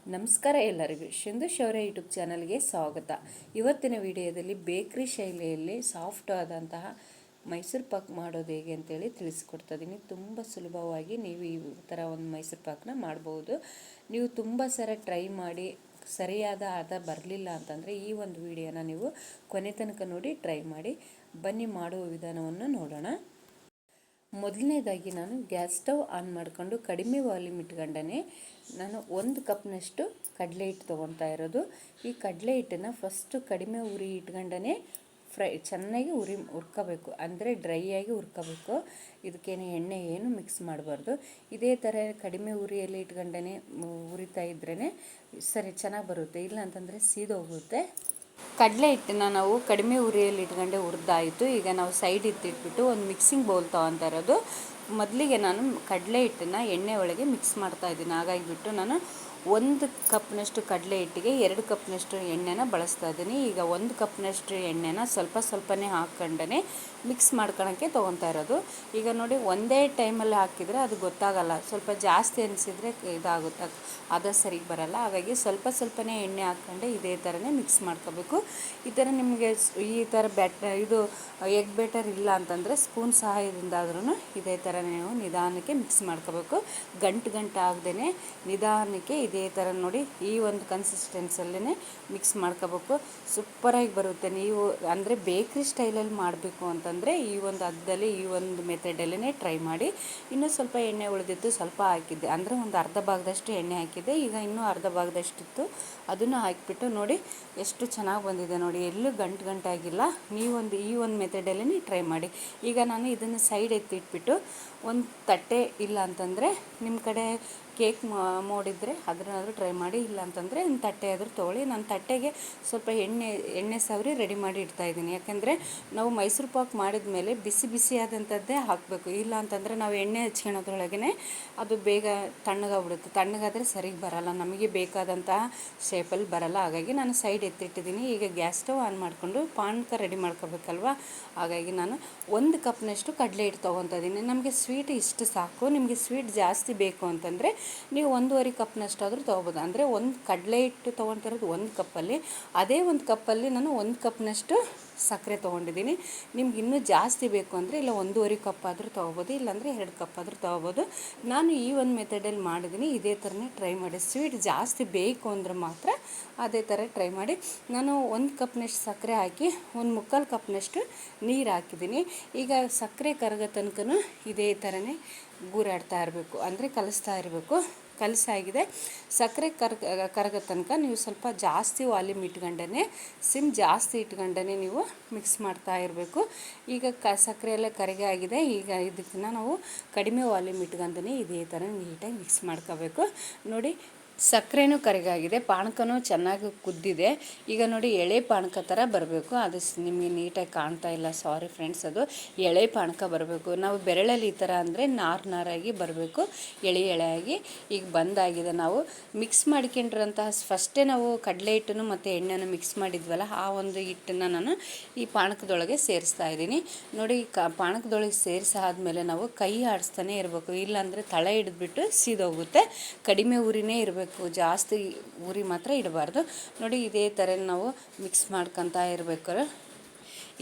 ನಮಸ್ಕಾರ ಎಲ್ಲರಿಗೂ ಶಿಂದು ಶೌರ್ಯ ಯೂಟ್ಯೂಬ್ ಚಾನಲ್ಗೆ ಸ್ವಾಗತ. ಇವತ್ತಿನ ವಿಡಿಯೋದಲ್ಲಿ ಬೇಕ್ರಿ ಶೈಲಿಯಲ್ಲಿ ಸಾಫ್ಟ್ ಆದಂತಹ ಮೈಸೂರು ಪಾಕ್ ಮಾಡೋದು ಹೇಗೆ ಅಂತೇಳಿ ತಿಳಿಸ್ಕೊಡ್ತಾ ಇದ್ದೀನಿ. ತುಂಬ ಸುಲಭವಾಗಿ ನೀವು ಈ ಥರ ಒಂದು ಮೈಸೂರು ಪಾಕನ್ನ ಮಾಡ್ಬೋದು. ನೀವು ತುಂಬ ಸಲ ಟ್ರೈ ಮಾಡಿ ಸರಿಯಾದ ಹದ ಬರಲಿಲ್ಲ ಅಂತಂದರೆ ಈ ಒಂದು ವಿಡಿಯೋನ ನೀವು ಕೊನೆ ತನಕ ನೋಡಿ ಟ್ರೈ ಮಾಡಿ. ಬನ್ನಿ ಮಾಡುವ ವಿಧಾನವನ್ನು ನೋಡೋಣ. ಮೊದಲನೇದಾಗಿ ನಾನು ಗ್ಯಾಸ್ ಸ್ಟವ್ ಆನ್ ಮಾಡಿಕೊಂಡು ಕಡಿಮೆ ವಾಲ್ಯೂಮ್ ಇಟ್ಕೊಂಡೇ ನಾನು 1 ಕಪ್ನಷ್ಟು ಕಡಲೆ ಹಿಟ್ಟು ತೊಗೊತಾ ಇರೋದು. ಈ ಕಡಲೆ ಹಿಟ್ಟನ್ನು ಫಸ್ಟು ಕಡಿಮೆ ಉರಿ ಇಟ್ಕೊಂಡೇ ಚೆನ್ನಾಗಿ ಹುರ್ಕೋಬೇಕು, ಅಂದರೆ ಡ್ರೈ ಆಗಿ ಹುರ್ಕೋಬೇಕು. ಇದಕ್ಕೇನು ಎಣ್ಣೆ ಏನು ಮಿಕ್ಸ್ ಮಾಡಬಾರ್ದು. ಇದೇ ಥರ ಕಡಿಮೆ ಉರಿಯಲ್ಲಿ ಇಟ್ಕೊಂಡೇ ಹುರಿತಾ ಇದ್ರೇ ಸರಿ ಚೆನ್ನಾಗಿ ಬರುತ್ತೆ, ಇಲ್ಲ ಅಂತಂದರೆ ಸೀದೋಗುತ್ತೆ. ಕಡಲೆ ಹಿಟ್ಟನ್ನು ನಾವು ಕಡಿಮೆ ಉರಿಯಲ್ಲಿ ಇಟ್ಕೊಂಡೆ ಹುರಿದಾಯಿತು. ಈಗ ನಾವು ಸೈಡ್ ಇಟ್ಟಿಟ್ಬಿಟ್ಟು ಒಂದು ಮಿಕ್ಸಿಂಗ್ ಬೌಲ್ ತೊಗೊತಾ ಇರೋದು. ಮೊದಲಿಗೆ ನಾನು ಕಡಲೆ ಹಿಟ್ಟನ್ನು ಎಣ್ಣೆ ಒಳಗೆ ಮಿಕ್ಸ್ ಮಾಡ್ತಾಯಿದ್ದೀನಿ. ಹಾಗಾಗಿಬಿಟ್ಟು ನಾನು 1 ಕಪ್ನಷ್ಟು ಕಡಲೆ ಹಿಟ್ಟಿಗೆ 2 ಕಪ್ನಷ್ಟು ಎಣ್ಣೆನ ಬಳಸ್ತಾ ಇದ್ದೀನಿ. ಈಗ 1 ಕಪ್ನಷ್ಟು ಎಣ್ಣೆನ ಸ್ವಲ್ಪನೇ ಹಾಕ್ಕೊಂಡೇ ಮಿಕ್ಸ್ ಮಾಡ್ಕೊಳಕ್ಕೆ ತೊಗೊತಾ ಇರೋದು. ಈಗ ನೋಡಿ, ಒಂದೇ ಟೈಮಲ್ಲಿ ಹಾಕಿದರೆ ಅದು ಗೊತ್ತಾಗಲ್ಲ, ಸ್ವಲ್ಪ ಜಾಸ್ತಿ ಅನಿಸಿದರೆ ಇದಾಗುತ್ತೆ, ಅದು ಸರಿಗೆ ಬರಲ್ಲ. ಹಾಗಾಗಿ ಸ್ವಲ್ಪನೇ ಎಣ್ಣೆ ಹಾಕ್ಕೊಂಡೆ ಇದೇ ಥರನೇ ಮಿಕ್ಸ್ ಮಾಡ್ಕೋಬೇಕು. ಈ ಥರ ನಿಮಗೆ ಈ ಥರ ಇದು ಎಗ್ ಬ್ಯಾಟರ್ ಇಲ್ಲ ಅಂತಂದರೆ ಸ್ಪೂನ್ ಸಹಾಯದಿಂದ ಆದ್ರೂ ಇದೇ ಥರ ನೀವು ನಿಧಾನಕ್ಕೆ ಮಿಕ್ಸ್ ಮಾಡ್ಕೋಬೇಕು. ಗಂಟು ಆಗದೇ ನಿಧಾನಕ್ಕೆ ಇದೇ ಥರ ನೋಡಿ ಈ ಒಂದು ಕನ್ಸಿಸ್ಟೆನ್ಸಲ್ಲೇ ಮಿಕ್ಸ್ ಮಾಡ್ಕೋಬೇಕು. ಸೂಪರಾಗಿ ಬರುತ್ತೆ. ನೀವು ಅಂದರೆ ಬೇಕ್ರಿ ಸ್ಟೈಲಲ್ಲಿ ಮಾಡಬೇಕು ಅಂತಂದರೆ ಈ ಒಂದು ಹದದಲ್ಲಿ ಈ ಒಂದು ಮೆಥಡಲ್ಲೇ ಟ್ರೈ ಮಾಡಿ. ಇನ್ನೂ ಸ್ವಲ್ಪ ಎಣ್ಣೆ ಉಳಿದಿತ್ತು, ಸ್ವಲ್ಪ ಹಾಕಿದ್ದೆ, ಅಂದರೆ ಒಂದು ಅರ್ಧ ಭಾಗದಷ್ಟು ಎಣ್ಣೆ ಹಾಕಿದ್ದೆ. ಈಗ ಇನ್ನೂ ಅರ್ಧ ಭಾಗದಷ್ಟಿತ್ತು, ಅದನ್ನು ಹಾಕಿಬಿಟ್ಟು ನೋಡಿ ಎಷ್ಟು ಚೆನ್ನಾಗಿ ಬಂದಿದೆ ನೋಡಿ, ಎಲ್ಲೂ ಗಂಟಾಗಿಲ್ಲ. ಈ ಒಂದು ಮೆಥಡಲ್ಲೇ ಟ್ರೈ ಮಾಡಿ. ಈಗ ನಾನು ಇದನ್ನು ಸೈಡ್ ಎತ್ತಿಟ್ಬಿಟ್ಟು ಒಂದು ತಟ್ಟೆ, ಇಲ್ಲ ಅಂತಂದರೆ ನಿಮ್ಮ ಕಡೆ ಕೇಕ್ ಮಾಡಿದರೆ ಅದನ್ನಾದರೂ ಟ್ರೈ ಮಾಡಿ, ಇಲ್ಲ ಅಂತಂದರೆ ಒಂದು ತಟ್ಟೆ ಆದರೂ ತೊಗೊಳ್ಳಿ. ನಾನು ತಟ್ಟೆಗೆ ಸ್ವಲ್ಪ ಎಣ್ಣೆ ಸವರಿ ರೆಡಿ ಮಾಡಿ ಇಡ್ತಾಯಿದ್ದೀನಿ. ಯಾಕೆಂದರೆ ನಾವು ಮೈಸೂರು ಪಾಕ್ ಮಾಡಿದ ಮೇಲೆ ಬಿಸಿ ಆದಂಥದ್ದೇ ಹಾಕಬೇಕು, ಇಲ್ಲ ಅಂತಂದರೆ ನಾವು ಎಣ್ಣೆ ಹಚ್ಕೊಳ್ಳೋದ್ರೊಳಗೇ ಅದು ಬೇಗ ತಣ್ಣಗಾಗ್ಬಿಡುತ್ತೆ. ತಣ್ಣಗಾದರೆ ಸರಿಗೆ ಬರಲ್ಲ, ನಮಗೆ ಬೇಕಾದಂತಹ ಶೇಪಲ್ಲಿ ಬರಲ್ಲ. ಹಾಗಾಗಿ ನಾನು ಸೈಡ್ ಎತ್ತಿಟ್ಟಿದ್ದೀನಿ. ಈಗ ಗ್ಯಾಸ್ ಸ್ಟವ್ ಆನ್ ಮಾಡಿಕೊಂಡು ಪಾನಕ ರೆಡಿ ಮಾಡ್ಕೋಬೇಕಲ್ವ. ಹಾಗಾಗಿ ನಾನು 1 ಕಪ್ನಷ್ಟು ಕಡಲೆ ಹಿಟ್ಟು ತೊಗೊತಾ ಇದ್ದೀನಿ. ನಮಗೆ ಸ್ವೀಟ್ ಇಷ್ಟು ಸಾಕು. ನಿಮಗೆ ಸ್ವೀಟ್ ಜಾಸ್ತಿ ಬೇಕು ಅಂತಂದರೆ ನೀವು 1.5 ಕಪ್ನಷ್ಟಾದರೂ ತೊಗೋಬೋದು. ಅಂದರೆ ಒಂದು ಕಡಲೆ ಹಿಟ್ಟು ತೊಗೊತಿರೋದು 1 ಕಪ್ಪಲ್ಲಿ, ಅದೇ 1 ಕಪ್ಪಲ್ಲಿ ನಾನು 1 ಕಪ್ನಷ್ಟು ಸಕ್ಕರೆ ತೊಗೊಂಡಿದ್ದೀನಿ. ನಿಮ್ಗೆ ಇನ್ನೂ ಜಾಸ್ತಿ ಬೇಕು ಅಂದರೆ ಇಲ್ಲ 1.5 ಕಪ್ ಆದರೂ ತೊಗೋಬೋದು, ಇಲ್ಲಾಂದರೆ 2 ಕಪ್ ಆದರೂ ತೊಗೋಬೋದು. ನಾನು ಈ ಒಂದು ಮೆಥಡಲ್ಲಿ ಮಾಡಿದ್ದೀನಿ. ಇದೇ ಥರನೇ ಟ್ರೈ ಮಾಡಿ. ಸ್ವೀಟ್ ಜಾಸ್ತಿ ಬೇಕು ಅಂದರೆ ಮಾತ್ರ ಅದೇ ಥರ ಟ್ರೈ ಮಾಡಿ. ನಾನು 1 ಕಪ್ನಷ್ಟು ಸಕ್ಕರೆ ಹಾಕಿ 1/4 ಕಪ್ನಷ್ಟು ನೀರು ಹಾಕಿದ್ದೀನಿ. ಈಗ ಸಕ್ಕರೆ ಕರಗೋ ತನಕ ಇದೇ ಥರನೇ ಗೂರಾಡ್ತಾ ಇರಬೇಕು, ಅಂದರೆ ಕಲಿಸ್ತಾ ಇರಬೇಕು. ಕಲಸಾಗಿದೆ. ಸಕ್ಕರೆ ಕರಗೋ ತನಕ ನೀವು ಸ್ವಲ್ಪ ಜಾಸ್ತಿ ವಾಲ್ಯೂಮ್ ಇಟ್ಕೊಂಡೇ, ಸಿಮ್ ಜಾಸ್ತಿ ಇಟ್ಕೊಂಡೇ ನೀವು ಮಿಕ್ಸ್ ಮಾಡ್ತಾ ಇರಬೇಕು. ಈಗ ಸಕ್ಕರೆ ಎಲ್ಲ ಕರಗಿ ಆಗಿದೆ. ಈಗ ಇದನ್ನು ನಾವು ಕಡಿಮೆ ವಾಲ್ಯೂಮ್ ಇಟ್ಕೊಂಡೇ ಇದೇ ಥರ ನೀಟಾಗಿ ಮಿಕ್ಸ್ ಮಾಡ್ಕೋಬೇಕು. ನೋಡಿ, ಸಕ್ಕರೆನೂ ಕರಗಾಗಿದೆ, ಪಾನಕನೂ ಚೆನ್ನಾಗಿ ಕುದ್ದಿದೆ. ಈಗ ನೋಡಿ ಎಳೆ ಪಾನಕ ಥರ ಬರಬೇಕು. ಅದು ನಿಮಗೆ ನೀಟಾಗಿ ಕಾಣ್ತಾ ಇಲ್ಲ, ಸಾರಿ ಫ್ರೆಂಡ್ಸ್, ಅದು ಎಳೆ ಪಾನಕ ಬರಬೇಕು. ನಾವು ಬೆರಳಲ್ಲಿ ಈ ಥರ ಅಂದರೆ ನಾರಾಗಿ ಬರಬೇಕು, ಎಳೆಯಾಗಿ. ಈಗ ಬಂದಾಗಿದೆ. ನಾವು ಮಿಕ್ಸ್ ಮಾಡ್ಕೊಂಡ್ರಂತಹ ಫಸ್ಟೇ ನಾವು ಕಡಲೆ ಹಿಟ್ಟನ್ನು ಮತ್ತು ಎಣ್ಣೆನ ಮಿಕ್ಸ್ ಮಾಡಿದ್ವಲ್ಲ, ಆ ಒಂದು ಹಿಟ್ಟನ್ನು ನಾನು ಈ ಪಾನಕದೊಳಗೆ ಸೇರಿಸ್ತಾ ಇದ್ದೀನಿ. ನೋಡಿ, ಪಾನಕದೊಳಗೆ ಸೇರಿಸಾದ್ಮೇಲೆ ನಾವು ಕೈ ಆಡಿಸ್ತಾನೆ ಇರಬೇಕು, ಇಲ್ಲಾಂದರೆ ತಳ ಹಿಡಿದ್ಬಿಟ್ಟು ಸೀದೋಗುತ್ತೆ. ಕಡಿಮೆ ಉರಿನೇ ಇರಬೇಕು, ಜಾಸ್ತಿ ಉರಿ ಮಾತ್ರ ಇಡಬಾರ್ದು. ನೋಡಿ, ಇದೇ ಥರ ನಾವು ಮಿಕ್ಸ್ ಮಾಡ್ಕೊತಾ ಇರಬೇಕು.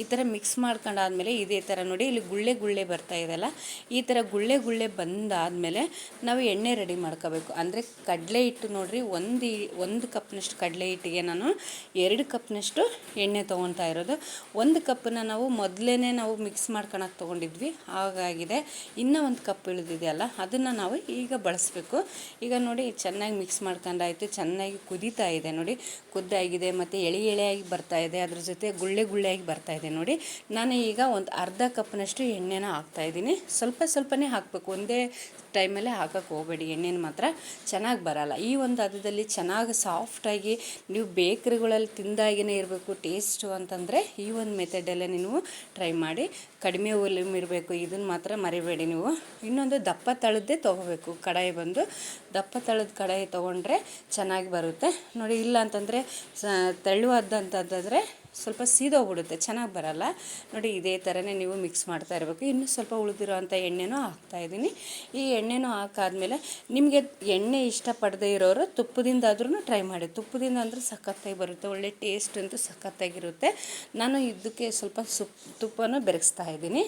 ಈ ಥರ ಮಿಕ್ಸ್ ಮಾಡ್ಕೊಂಡಾದ್ಮೇಲೆ ಇದೇ ಥರ ನೋಡಿ, ಇಲ್ಲಿ ಗುಳ್ಳೆ ಬರ್ತಾ ಇದೆಯಲ್ಲ, ಈ ಥರ ಗುಳ್ಳೆ ಬಂದಾದಮೇಲೆ ನಾವು ಎಣ್ಣೆ ರೆಡಿ ಮಾಡ್ಕೋಬೇಕು. ಅಂದರೆ ಕಡಲೆ ಹಿಟ್ಟು ನೋಡಿರಿ, ಒಂದು ಕಪ್ನಷ್ಟು ಕಡಲೆ ಹಿಟ್ಟಿಗೆ ನಾನು 2 ಕಪ್ನಷ್ಟು ಎಣ್ಣೆ ತೊಗೊತಾ ಇರೋದು. 1 ಕಪ್ಪನ್ನ ನಾವು ಮೊದಲೇ ನಾವು ಮಿಕ್ಸ್ ಮಾಡ್ಕೊಳಕ್ಕೆ ತೊಗೊಂಡಿದ್ವಿ, ಹಾಗಾಗಿದೆ. ಇನ್ನೂ 1 ಕಪ್ ಇಳಿದಿದೆಯಲ್ಲ, ಅದನ್ನು ನಾವು ಈಗ ಬಳಸಬೇಕು. ಈಗ ನೋಡಿ, ಚೆನ್ನಾಗಿ ಮಿಕ್ಸ್ ಮಾಡ್ಕೊಂಡಾಯಿತು, ಚೆನ್ನಾಗಿ ಕುದೀತಾ ಇದೆ ನೋಡಿ, ಕುದ್ದಾಗಿದೆ ಮತ್ತು ಎಳೆಯಾಗಿ ಬರ್ತಾ ಇದೆ, ಅದ್ರ ಜೊತೆ ಗುಳ್ಳೆಯಾಗಿ ಬರ್ತಾ ಇದೆ ನೋಡಿ. ನಾನು ಈಗ ಒಂದು ಅರ್ಧ ಕಪ್ನಷ್ಟು ಎಣ್ಣೆನ ಹಾಕ್ತಾಯಿದ್ದೀನಿ. ಸ್ವಲ್ಪನೇ ಹಾಕಬೇಕು, ಒಂದೇ ಟೈಮಲ್ಲೇ ಹಾಕಕ್ಕೆ ಹೋಗಬೇಡಿ. ಎಣ್ಣೆನ ಮಾತ್ರ ಚೆನ್ನಾಗಿ ಬರಲ್ಲ. ಈ ಒಂದು ಹದದಲ್ಲಿ ಚೆನ್ನಾಗಿ ಸಾಫ್ಟಾಗಿ ನೀವು ಬೇಕ್ರಿಗಳಲ್ಲಿ ತಿಂದಾಗೇ ಇರಬೇಕು ಟೇಸ್ಟು ಅಂತಂದರೆ ಈ ಒಂದು ಮೆಥಡಲ್ಲೇ ನೀವು ಟ್ರೈ ಮಾಡಿ. ಕಡಿಮೆ ವಾಲ್ಯೂಮ್ ಇರಬೇಕು, ಇದನ್ನು ಮಾತ್ರ ಮರಿಬೇಡಿ ನೀವು. ಇನ್ನೊಂದು ದಪ್ಪ ತಳದ್ದೇ ತೊಗೋಬೇಕು ಕಡಾಯಿ. ದಪ್ಪ ತಳದ ಕಡಾಯಿ ತೊಗೊಂಡ್ರೆ ಚೆನ್ನಾಗಿ ಬರುತ್ತೆ ನೋಡಿ. ಇಲ್ಲ ಅಂತಂದರೆ ತೆಳುವಾದಂತಂದರೆ ಸ್ವಲ್ಪ ಸೀದೋಗ್ಬಿಡುತ್ತೆ, ಚೆನ್ನಾಗಿ ಬರಲ್ಲ. ನೋಡಿ ಇದೇ ಥರನೇ ನೀವು ಮಿಕ್ಸ್ ಮಾಡ್ತಾ ಇರಬೇಕು. ಇನ್ನು ಸ್ವಲ್ಪ ಉಳಿದಿರೋವಂಥ ಎಣ್ಣೆನೂ ಹಾಕ್ತಾಯಿದ್ದೀನಿ. ಈ ಎಣ್ಣೆನೂ ಹಾಕಾದ್ಮೇಲೆ ನಿಮಗೆ ಎಣ್ಣೆ ಇಷ್ಟಪಡದೇ ಇರೋರು ತುಪ್ಪದಿಂದಾದ್ರೂ ಟ್ರೈ ಮಾಡಿ. ತುಪ್ಪದಿಂದ ಅಂದರೆ ಸಖತ್ತಾಗಿ ಬರುತ್ತೆ, ಒಳ್ಳೆ ಟೇಸ್ಟ್ ಅಂತೂ ಸಖತ್ತಾಗಿರುತ್ತೆ. ನಾನು ಇದಕ್ಕೆ ಸ್ವಲ್ಪ ತುಪ್ಪನೂ ಬೆರೆಸ್ತಾ ಇದ್ದೀನಿ,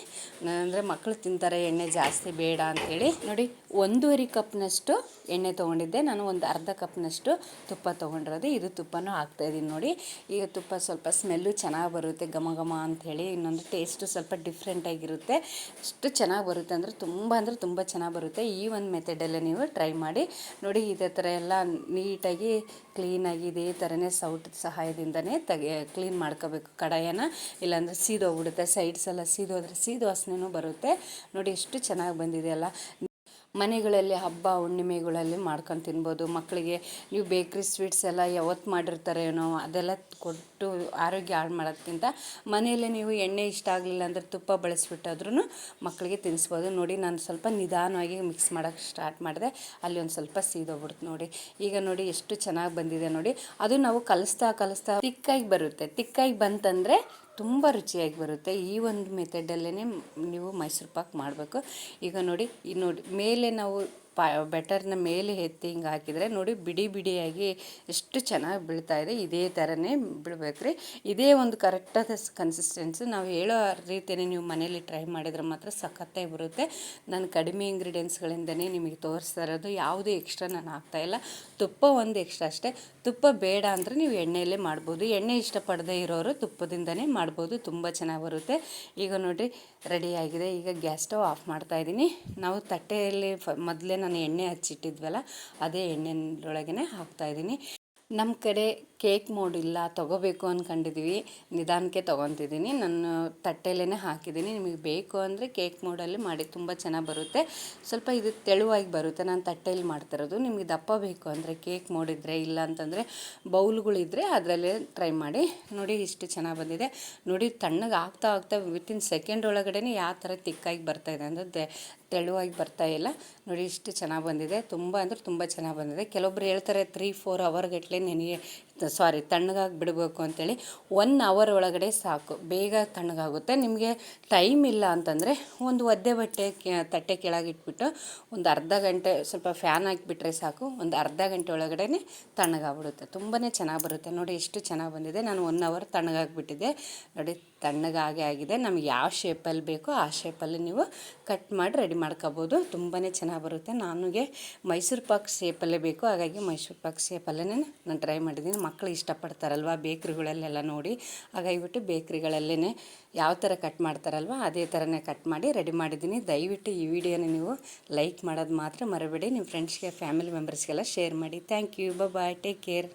ಅಂದರೆ ಮಕ್ಕಳು ತಿಂತಾರೆ ಎಣ್ಣೆ ಜಾಸ್ತಿ ಬೇಡ ಅಂಥೇಳಿ. ನೋಡಿ 1.5 ಕಪ್ನಷ್ಟು ಎಣ್ಣೆ ತೊಗೊಂಡಿದ್ದೆ, ನಾನು ಒಂದು ಅರ್ಧ ಕಪ್ನಷ್ಟು ತುಪ್ಪ ತೊಗೊಂಡಿರೋದು. ಇದು ತುಪ್ಪನೂ ಹಾಕ್ತಾಯಿದ್ದೀನಿ ನೋಡಿ. ಈಗ ತುಪ್ಪ ಸ್ವಲ್ಪ ಸ್ಮೆಲ್ಲು ಚೆನ್ನಾಗಿ ಬರುತ್ತೆ, ಘಮ ಘಮ ಅಂಥೇಳಿ. ಇನ್ನೊಂದು ಟೇಸ್ಟು ಸ್ವಲ್ಪ ಡಿಫ್ರೆಂಟಾಗಿರುತ್ತೆ. ಅಷ್ಟು ಚೆನ್ನಾಗಿ ಬರುತ್ತೆ ಅಂದರೆ ತುಂಬ ಚೆನ್ನಾಗಿ ಬರುತ್ತೆ. ಈ ಒಂದು ಮೆಥಡಲ್ಲೇ ನೀವು ಟ್ರೈ ಮಾಡಿ ನೋಡಿ. ಇದೇ ಥರ ಎಲ್ಲ ನೀಟಾಗಿ ಕ್ಲೀನಾಗಿ ಇದೇ ಥರನೇ ಸೌಟದ ಸಹಾಯದಿಂದನೇ ಕ್ಲೀನ್ ಮಾಡ್ಕೋಬೇಕು ಕಡಾಯನ, ಇಲ್ಲಾಂದರೆ ಸೀದೋಗ್ಬಿಡುತ್ತೆ. ಸೈಡ್ಸ್ ಎಲ್ಲ ಸೀದು ವಾಸನೆನೂ ಬರುತ್ತೆ. ನೋಡಿ ಎಷ್ಟು ಚೆನ್ನಾಗಿ ಬಂದಿದೆ ಅಲ್ಲ. ಮನೆಗಳಲ್ಲಿ ಹಬ್ಬ ಹುಣ್ಣಿಮೆಗಳಲ್ಲಿ ಮಾಡ್ಕೊಂಡು ತಿನ್ಬೋದು. ಮಕ್ಕಳಿಗೆ ನೀವು ಬೇಕ್ರಿ ಸ್ವೀಟ್ಸ್ ಎಲ್ಲ ಯಾವತ್ತು ಮಾಡಿರ್ತಾರೇನೋ ಅದೆಲ್ಲ ಕೊಟ್ಟು ಆರೋಗ್ಯ ಹಾಳು ಮಾಡೋದಕ್ಕಿಂತ ಮನೆಯಲ್ಲೇ ನೀವು ಎಣ್ಣೆ ಇಷ್ಟ ಆಗಲಿಲ್ಲ ಅಂದರೆ ತುಪ್ಪ ಬಳಸಿಬಿಟ್ಟಾದ್ರೂ ಮಕ್ಕಳಿಗೆ ತಿನ್ನಿಸ್ಬೋದು. ನೋಡಿ ನಾನು ಸ್ವಲ್ಪ ನಿಧಾನವಾಗಿ ಮಿಕ್ಸ್ ಮಾಡೋಕ್ಕೆ ಸ್ಟಾರ್ಟ್ ಮಾಡಿದೆ, ಅಲ್ಲಿ ಒಂದು ಸ್ವಲ್ಪ ಸೀದೋಗ್ಬಿಡ್ತು ನೋಡಿ. ಈಗ ನೋಡಿ ಎಷ್ಟು ಚೆನ್ನಾಗಿ ಬಂದಿದೆ ನೋಡಿ. ಅದು ನಾವು ಕಲಿಸ್ತಾ ತಿಕ್ಕಾಗಿ ಬರುತ್ತೆ. ತಿಕ್ಕಾಗಿ ಬಂತಂದರೆ ತುಂಬ ರುಚಿಯಾಗಿ ಬರುತ್ತೆ. ಈ ಒಂದು ಮೆಥಡಲ್ಲೇ ನೀವು ಮೈಸೂರು ಪಾಕ್ ಮಾಡಬೇಕು. ಈಗ ನೋಡಿ ಮೇಲೆ ನಾವು ಬೆಟರ್ನ ಮೇಲೆ ಎತ್ತಿ ಹಿಂಗೆ ಹಾಕಿದರೆ ನೋಡಿ ಬಿಡಿಯಾಗಿ ಎಷ್ಟು ಚೆನ್ನಾಗಿ ಬೀಳ್ತಾಯಿದೆ. ಇದೇ ಥರನೇ ಬಿಡ್ಬೇಕು ರೀ. ಇದೇ ಒಂದು ಕರೆಕ್ಟಾದ ಕನ್ಸಿಸ್ಟೆನ್ಸಿ. ನಾವು ಹೇಳೋ ರೀತಿಯೇ ನೀವು ಮನೇಲಿ ಟ್ರೈ ಮಾಡಿದ್ರೆ ಮಾತ್ರ ಸಖತ್ತಾಗಿ ಬರುತ್ತೆ. ನಾನು ಕಡಿಮೆ ಇಂಗ್ರೀಡಿಯೆಂಟ್ಸ್ಗಳಿಂದನೇ ನಿಮಗೆ ತೋರಿಸ್ತಾ ಇರೋದು, ಯಾವುದೇ ಎಕ್ಸ್ಟ್ರಾ ನಾನು ಹಾಕ್ತಾಯಿಲ್ಲ. ತುಪ್ಪ ಒಂದು ಎಕ್ಸ್ಟ್ರಾ ಅಷ್ಟೇ. ತುಪ್ಪ ಬೇಡ ಅಂದರೆ ನೀವು ಎಣ್ಣೆಯಲ್ಲೇ ಮಾಡ್ಬೋದು. ಎಣ್ಣೆ ಇಷ್ಟಪಡದೇ ಇರೋರು ತುಪ್ಪದಿಂದನೇ ಮಾಡ್ಬೋದು, ತುಂಬ ಚೆನ್ನಾಗಿ ಬರುತ್ತೆ. ಈಗ ನೋಡಿರಿ ರೆಡಿಯಾಗಿದೆ. ಈಗ ಗ್ಯಾಸ್ ಸ್ಟವ್ ಆಫ್ ಮಾಡ್ತಾಯಿದ್ದೀನಿ. ನಾವು ತಟ್ಟೆಯಲ್ಲಿ ಮೊದಲೇ ನಾನು ಎಣ್ಣೆ ಹಚ್ಚಿಟ್ಟಿದ್ವಲ್ಲ ಅದೇ ಎಣ್ಣೆಯೊಳಗೇ ಹಾಕ್ತಾಯಿದ್ದೀನಿ. ನಮ್ಮ ಕಡೆ ಕೇಕ್ ಮೋಡ್ ಇಲ್ಲ, ತೊಗೋಬೇಕು ಅಂದ್ಕೊಂಡಿದ್ದೀವಿ, ನಿಧಾನಕ್ಕೆ ತೊಗೊತಿದ್ದೀನಿ. ನಾನು ತಟ್ಟೆಯಲ್ಲೇ ಹಾಕಿದ್ದೀನಿ. ನಿಮಗೆ ಬೇಕು ಅಂದರೆ ಕೇಕ್ ಮೋಡಲ್ಲಿ ಮಾಡಿ, ತುಂಬ ಚೆನ್ನಾಗಿ ಬರುತ್ತೆ. ಸ್ವಲ್ಪ ಇದು ತೆಳುವಾಗಿ ಬರುತ್ತೆ. ನಾನು ತಟ್ಟೆಯಲ್ಲಿ ಮಾಡ್ತಿರೋದು. ನಿಮಗೆ ದಪ್ಪ ಬೇಕು ಅಂದರೆ ಕೇಕ್ ಮೋಡ್ ಇದ್ದರೆ, ಇಲ್ಲ ಅಂತಂದರೆ ಬೌಲ್ಗಳಿದ್ದರೆ ಅದರಲ್ಲೇ ಟ್ರೈ ಮಾಡಿ. ನೋಡಿ ಇಷ್ಟು ಚೆನ್ನಾಗಿ ಬಂದಿದೆ ನೋಡಿ. ತಣ್ಣಗೆ ಆಗ್ತಾ ವಿತಿನ್ ಸೆಕೆಂಡ್ ಒಳಗಡೆ ಯಾವ ಥರ ತಿಕ್ಕಾಗಿ ಬರ್ತಾಯಿದೆ ಅಂದರೆ ತೆಳುವಾಗಿ ಬರ್ತಾಯಿಲ್ಲ ನೋಡಿ. ಇಷ್ಟು ಚೆನ್ನಾಗಿ ಬಂದಿದೆ, ತುಂಬ ಚೆನ್ನಾಗಿ ಬಂದಿದೆ. ಕೆಲವೊಬ್ರು ಹೇಳ್ತಾರೆ 3-4 ಅವರ್ಗಟ್ಟಲೆ ತಣ್ಣಗಾಗಿ ಬಿಡಬೇಕು ಅಂತೇಳಿ. 1 ಅವರ್ ಒಳಗಡೆ ಸಾಕು, ಬೇಗ ತಣ್ಣಗಾಗುತ್ತೆ. ನಿಮಗೆ ಟೈಮ್ ಇಲ್ಲ ಅಂತಂದರೆ ಒಂದು ಒದ್ದೆ ಬಟ್ಟೆ ತಟ್ಟೆ ಕೆಳಗಿಟ್ಬಿಟ್ಟು ಒಂದು ಅರ್ಧ ಗಂಟೆ ಸ್ವಲ್ಪ ಫ್ಯಾನ್ ಹಾಕಿಬಿಟ್ರೆ ಸಾಕು, ಒಂದು ಅರ್ಧ ಗಂಟೆ ಒಳಗಡೆ ತಣ್ಣಗಾಗ್ಬಿಡುತ್ತೆ. ತುಂಬಾ ಚೆನ್ನಾಗಿ ಬರುತ್ತೆ ನೋಡಿ. ಎಷ್ಟು ಚೆನ್ನಾಗಿ ಬಂದಿದೆ. ನಾನು 1 ಅವರ್ ತಣ್ಣಗಾಗಿಬಿಟ್ಟಿದ್ದೆ ನೋಡಿ. ತಣ್ಣಗಾಗೇ ಆಗಿದೆ. ನಮಗೆ ಯಾವ ಶೇಪಲ್ಲಿ ಬೇಕೋ ಆ ಶೇಪಲ್ಲಿ ನೀವು ಕಟ್ ಮಾಡಿ ರೆಡಿ ಮಾಡ್ಕೋಬೋದು. ತುಂಬಾ ಚೆನ್ನಾಗಿ ಬರುತ್ತೆ. ನನಗೆ ಮೈಸೂರು ಪಾಕ್ ಶೇಪಲ್ಲೇ ಬೇಕು, ಹಾಗಾಗಿ ಮೈಸೂರು ಪಾಕ್ ಶೇಪಲ್ಲೇ ನಾನು ಟ್ರೈ ಮಾಡಿದ್ದೀನಿ. ಮಕ್ಕಳು ಇಷ್ಟಪಡ್ತಾರಲ್ವ ಬೇಕ್ರಿಗಳಲ್ಲೆಲ್ಲ ನೋಡಿ, ಹಾಗಾಗಿಬಿಟ್ಟು ಬೇಕ್ರಿಗಳಲ್ಲೇ ಯಾವ ಥರ ಕಟ್ ಮಾಡ್ತಾರಲ್ವ ಅದೇ ಥರನೇ ಕಟ್ ಮಾಡಿ ರೆಡಿ ಮಾಡಿದ್ದೀನಿ. ದಯವಿಟ್ಟು ಈ ವಿಡಿಯೋನ ನೀವು ಲೈಕ್ ಮಾಡೋದು ಮಾತ್ರ ಮರಿಬೇಡಿ. ನಿಮ್ಮ ಫ್ರೆಂಡ್ಸ್ಗೆ ಫ್ಯಾಮಿಲಿ ಮೆಂಬರ್ಸ್ಗೆಲ್ಲ ಶೇರ್ ಮಾಡಿ. Thank you. Bye, take care.